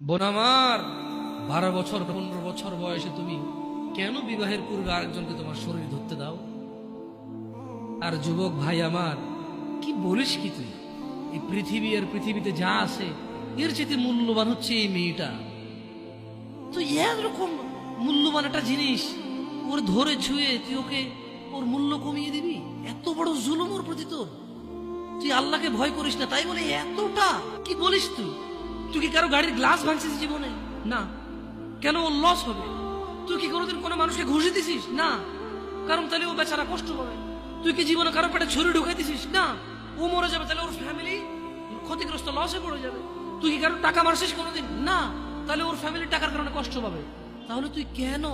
বোন আমার, 12 বছর 15 বছর বয়সে তুমি কেন বিবাহের পূর্বে আরেকজনকে তোমার শরীর ধরতে দাও? আর যুবক ভাই আমার, কি বলিস কি তুই? এই পৃথিবী আর পৃথিবীতে যা আছে এর চেয়ে মূল্যবান হচ্ছে এই মেয়েটা। তো এরকম মূল্যবান একটা জিনিস ওর ধরে ছুঁয়ে তুই ওকে ওর মূল্য কমিয়ে দিবি? এত বড় জুলুম ওর প্রতি তোর! তুই আল্লাহকে ভয় করিস না তাই বলে এতটা? কি বলিস তুই? তুই কি কারো গাড়ির গ্লাস ভাঙছিস জীবনে? না। কেন? ওর লস হবে। তুই কি কোনোদিন কোনো মানুষকে ঘুষি দিছিস? না। কারণ তাহলে ও বেচারা কষ্ট পাবে। তুই কি জীবনে কারো পেটে ছুরি ঢুকাই দিছিস? না। ও মরে যাবে, তাহলে ওর ফ্যামিলি ক্ষতিগ্রস্ত, লসে পড়ে যাবে। তুই কি কারো টাকা মারছিস কোনোদিন? না। তাহলে ওর ফ্যামিলি টাকার কারণে কষ্ট পাবে। তাহলে তুই কেন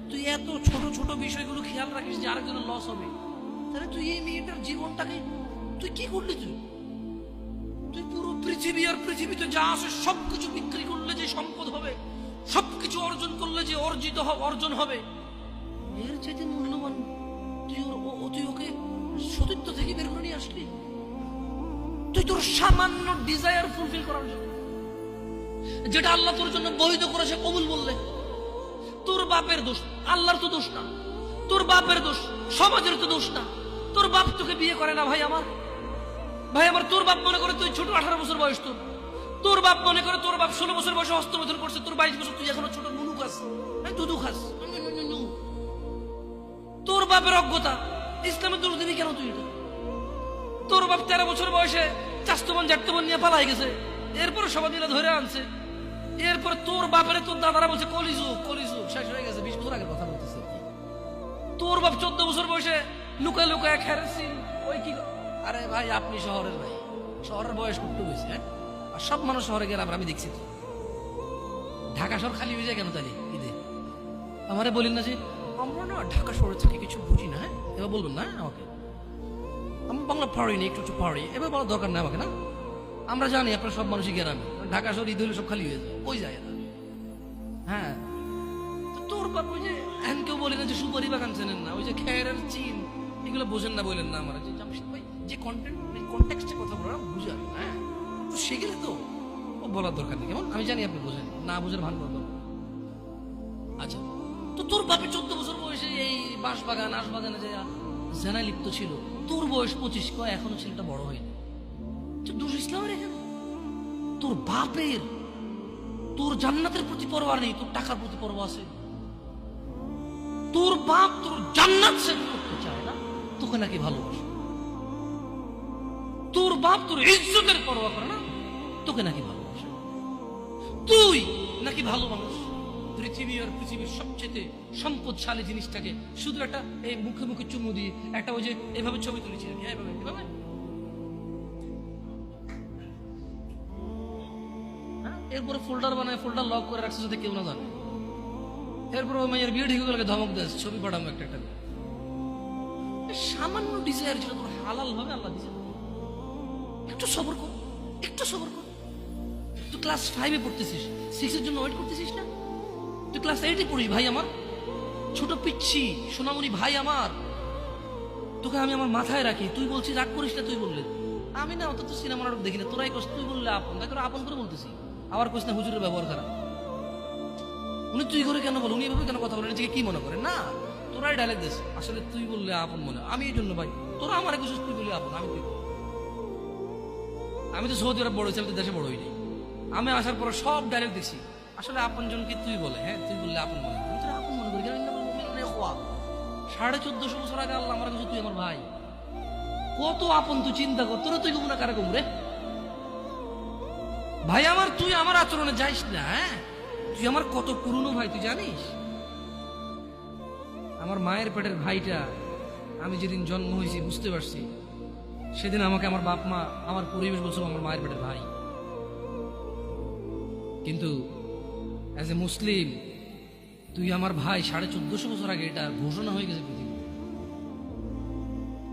তুই এত ছোট ছোট বিষয়গুলো খেয়াল রাখিস যে আরেকজনের লস হবে? তাহলে তুই এই মেয়েটার জীবনটাকে তুই কি করলি? তুই পুরো পৃথিবী আর পৃথিবীতে যা আছে সবকিছু বিক্রি করলে যে সম্পদ হবে, সবকিছু অর্জন করলে যে অর্জন হবে, এর চাইতে মূল্যবান তুই ওকে সতীত্ব থেকে বের করে নিয়ে আসলি। তুই তোর সামান্য ডিজায়ার ফুলফিল করার জন্য, যেটা আল্লাহ তোর জন্য বৈধ করেছে, কবুল বললে তোর বাপের দোষ, আল্লাহর তো দোষ না। তোর বাপের দোষ, সমাজের তো দোষ না। তোর বাপ তোকে বিয়ে করে না ভাই আমার। তোর বাপ মনে করে তুই ছোট, 18 বছর বয়স তোর। তোর বাপ মনে করে তোর বাপ 16 বছর বয়সে হস্তমৈথুন করছে, তোর 22 বছর, তুই এখনো ছোট নুনু খাস, দুধু খাস। তোর বাপের অজ্ঞতা, ইসলামের দোষ দিবি কেন তুই? তোর বাপ 13 বছর বয়সে চাস্তবন জাটতবন নিয়ে পালাই গেছে, এরপরে সবাই মিলে ধরে আনছে। এরপরে তোর বাপের তোর দাদারা বলছে কলিযুগ শেষ হয়ে গেছে। 20 বছর আগের কথা বলতেছে। তোর বাপ 14 বছর বয়সে লুকায় লুকায় খেরেছি ওই কি। আরে ভাই, আপনি শহরের ভাই, শহরের বয়স করতে হয়েছে। আর সব মানুষ শহরে গেলে আমি দেখছি তো ঢাকা শহর খালি হয়ে যায় কেন তাহলে ঈদে? আমারে বলেন না যে আমরা না ঢাকা শহরে থেকে কিছু বুঝি না। এবার বলবেন না আমাকে, আমি বাংলা পারি না, একটু পারি, এবার বলার দরকার নেই আমাকে। না, আমরা জানি আপনার সব মানুষই গ্রামে, ঢাকা শহর ঈদ হলে সব খালি হয়ে যায়, ওই যায় না। হ্যাঁ, তোর বাপ ওই যে কেউ বলি না যে সুপারি বাগান চেনেন না, ওই যে খেরের চিন, এগুলো বোঝেন না বললেন না আমার। যে জামশেদ ভাই যে কন্টেক্সটে কথা বলার বুঝার, হ্যাঁ তো সেগুলো তো ও বলার দরকার নেই। কেমন? আমি জানি আপনি বোঝেন না, বুঝের ভান করবেন। আচ্ছা, তো তোর বাপে 14 বছর বয়সে এই বাঁশবাগান আশবাগানে যে জেনায় লিপ্ত ছিল, তোর বয়স 25, কয় এখনো ছেলেটা বড় হয়নি। তো দোষ ইসলামের এখানে? তোর বাপের, তোর জান্নাতের প্রতি পরোয়া নেই, তোর টাকার প্রতি পরোয়া আছে। তোর বাপ তোর জান্নাত সেভ করতে চায় না, তোকে নাকি ভালোবাসে। তোর বাপ তোর ইজ্জতের পরোয়া করে না, তোকে নাকি ভালোবাসে। তুই নাকি ভালো মানুষ, পৃথিবী আর পৃথিবীর সবচেয়ে সম্পদশালী জিনিসটাকে শুধু একটা এই মুখে মুখে চুমু দিয়ে একটা ওই যে এভাবে ছবি তুলেছি আমি, এভাবে এভাবে। এরপরে ফোল্ডার বানায়, ফোল্ডার লক করে রাখছে যাতে কেউ না জানে। এরপর ওই মেয়ের বিয়ে ঠিক হয়ে গেলে ধমক দেয়, ছবি পাঠাবো একটা একটা। সামান্য ডিজায়ার যেটা তোর হালাল ভাবে আল্লাহ দিয়েছে, একটু সবর কর, একটু সবর কর। তুই ক্লাস 5-এ পড়তেছিস, 6-এর জন্য ওয়েট করতেছিস না? তুই ক্লাস 8-এ পড়িস ভাই আমার, ছোট পিচ্ছি সোনামণি ভাই আমার। তোকে আমি আমার মাথায় রাখি, তুই বলছিস রাগ করিস না। তুই বললে আমি না অত সিনেমা নাটক দেখি না, তোরাই কস। তুই বললে আপন, তাকে আপন করে বলতেছি। আবার কইস না হুজুরের ব্যবহার খারাপ। উনি তুই করে কেন বল, উনি এভাবে কেন কথা বলেন, নিজেকে কি মনে করে? না, তোরাই ডায়লগ দিস। আসলে তুই বললে আপন মনে, আমি এই জন্য ভাই তোরা আমার কিছু, তুই বললে আপন, আমি তুই। আমি তো সৌদি আরব বড় হয়েছি, আমি তো দেশে বড় হইনি। আমি আসার পর সব ডায়লগ দেখছি। আসলে আপন জনকে তুই বলে, হ্যাঁ তুই বললে আপন মনে, আমি তোরা আপন মনে করি। 1450 বছর আগে আল্লাহ আমার কাছে তুই আমার ভাই। কত আপন তুই চিন্তা কর। তোরা তুই গুমরা কারা গুমরে ভাই আমার? তুই আমার আচরণে যাইস না। হ্যাঁ, তুই আমার কত পুরনো ভাই তুই জানিস? আমার মায়ের পেটের ভাইটা আমি যেদিন জন্ম হয়েছি বুঝতে পারছি, সেদিন আমাকে আমার বাপ মা, আমার পরিবেশ বলছিল আমার মায়ের পেটের ভাই। কিন্তু অ্যাজ এ মুসলিম তুই আমার ভাই। 1450 বছর আগে এটা ঘোষণা হয়ে গেছে পৃথিবী।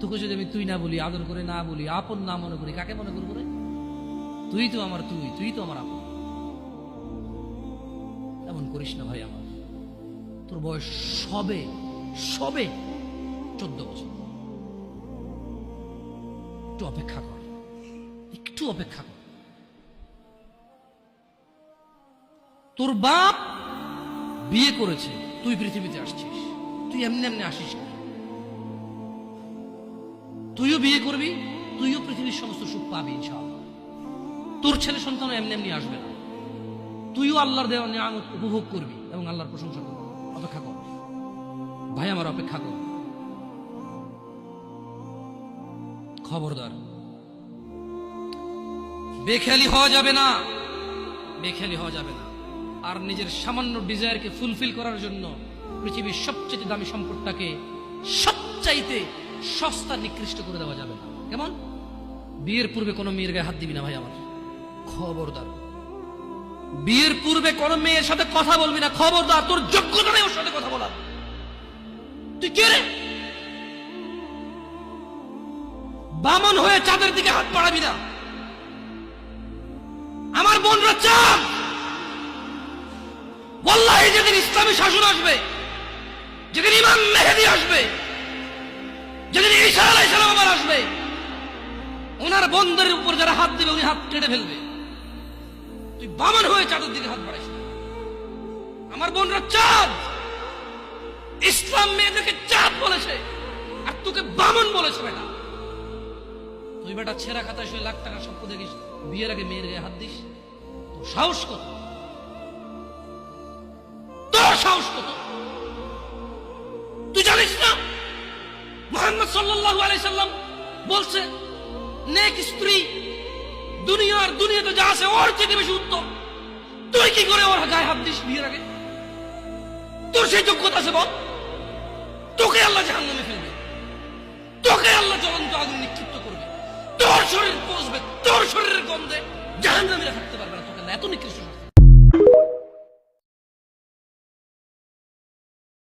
তোকে যদি আমি তুই না বলি, আদর করে না বলি, আপন না মনে করি, কাকে মনে করবো রে? তুই তো আমার তুই তো আমার আপন। এমন করিস না ভাই আমার। তোর বয়স সবে সবে 14 বছর। একটু অপেক্ষা কর, একটু অপেক্ষা কর। তোর বাপ বিয়ে করেছে, তুই পৃথিবীতে আসছিস, তুই এমনি এমনি আসিস না। তুইও বিয়ে করবি, তুইও পৃথিবীর সমস্ত সুখ পাবি ইনশাআল্লাহ। তোর ছেলে সন্তান এমনি এমনি আসবে না, তুইও আল্লাহর দেওয়া নিয়ামত উপভোগ করবি এবং আল্লাহর প্রশংসা করবি। অপেক্ষা কর ভাই আমার, অপেক্ষা কর। খবরদার, বেখেয়ালি হওয়া যাবে না, বেখেয়ালি হওয়া যাবে না। আর নিজের সামান্য ডিজায়ারকে ফুলফিল করার জন্য পৃথিবীর সবচেয়ে দামি সম্পদটাকে সবচাইতে সস্তা নিকৃষ্ট করে দেওয়া যাবে না। কেমন? বিয়ের পূর্বে কোনো মেয়ের গায়ে হাত দিবি না ভাই আমার, খবরদার। বিয়ের পূর্বে কোনো মেয়ের সাথে কথা বলবি না, খবরদার। তোর যোগ্যতা নেই ওর সাথে কথা বলার। তুই কে রে? বামন হয়ে চাঁদের দিকে হাত বাড়াবি না। আমার বোনরা চাঁদ, ওয়াল্লাহি যেদিন ইসলামী শাসন আসবে, যেদিন ইমাম মেহেদী আসবে, যেদিন ঈসা আলাইহিস সালাম আবার আসবে, ওনার বন্ধের উপর যারা হাত দিবে উনি হাত কেটে ফেলবে। তুই বামন হয়ে চাঁদের দিকে হাত বাড়াইস না। আমার বোনরা চাঁদ, ইসলাম মেয়েদেরকে চাঁদ বলেছে আর তোকে বামন বলেছে। বেটা তুই বেটা ছেঁড়া খাতায় শুয়ে লাখ টাকার স্বপ্ন দেখিস, বিয়ের আগে মেয়ের গায়ে হাত দিস? তোর সাহস কত? তোর সাহস কত? তুই জানিস না মুহাম্মদ সাল্লাল্লাহু আলাইহি সাল্লাম বলছে নেক স্ত্রী দুনিয়াতে যা আছে ওর থেকে বেশি উত্তম। তুই কি করে ওর গায়ে হাত দিস বিয়ের আগে? তোর সেই যোগ্যতা আছে বল? তোকে আল্লাহ জাহান্নামে ফেলবে, তোকে আল্লাহ জ্বলন্ত আগুন নিক্ষিপ্ত করবে, তোর শরীর পচবে, তোর শরীরের গন্ধে জাহান্নামীরা থাকতে পারবে না। তোকে এত নিকৃষ্ট